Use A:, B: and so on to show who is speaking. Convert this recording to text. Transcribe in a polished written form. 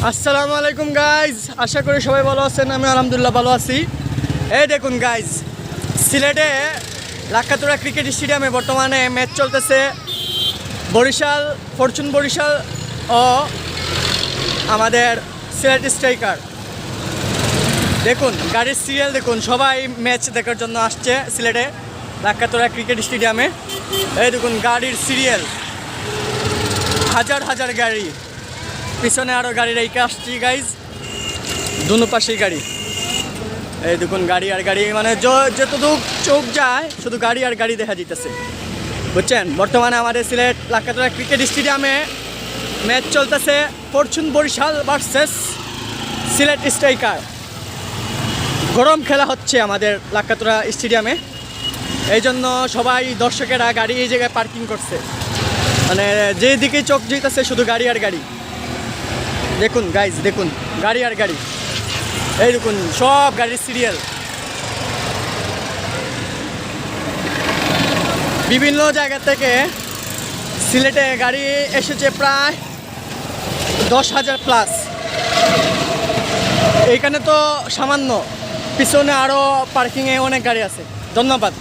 A: আসসালামু আলাইকুম গাইজ, আশা করি সবাই ভালো আছেন। আমি আলহামদুলিল্লাহ ভালো আছি। এই দেখুন গাইজ, সিলেটে লাক্ষাতুরা ক্রিকেট স্টেডিয়ামে বর্তমানে ম্যাচ চলতেছে বরিশাল, ফরচুন বরিশাল ও আমাদের সিলেট স্ট্রাইকার। দেখুন গাড়ির সিরিয়াল দেখুন, সবাই ম্যাচ দেখার জন্য আসছে সিলেটে লাক্ষাতুরা ক্রিকেট স্টেডিয়ামে। এই দেখুন গাড়ির সিরিয়াল, হাজার হাজার গাড়ি, পিছনে আরও গাড়ি রেখে আসছি গাইজ, দুনো পাশেই গাড়ি। এই দেখুন গাড়ি আর গাড়ি, মানে যতটুক চোখ যায় শুধু গাড়ি আর গাড়ি দেখা যেতেছে, বুঝছেন। বর্তমানে আমাদের সিলেট লাক্ষাতুরা ক্রিকেট স্টেডিয়ামে ম্যাচ চলতেছে Fortune Barishal versus Sylhet Striker. গরম খেলা হচ্ছে আমাদের লাক্ষাতুরা স্টেডিয়ামে, এই জন্য সবাই দর্শকেরা গাড়ি এই জায়গায় পার্কিং করছে, মানে যেদিকে চোখ যেতেছে শুধু গাড়ি আর গাড়ি। দেখুন গাইজ, দেখুন গাড়ি আর গাড়ি, এই দেখুন সব গাড়ির সিরিয়াল। বিভিন্ন জায়গা থেকে সিলেটে গাড়ি এসেছে প্রায় 10,000 প্লাস। এইখানে তো সামান্য, পিছনে আরও পার্কিংয়ে অনেক গাড়ি আছে। ধন্যবাদ।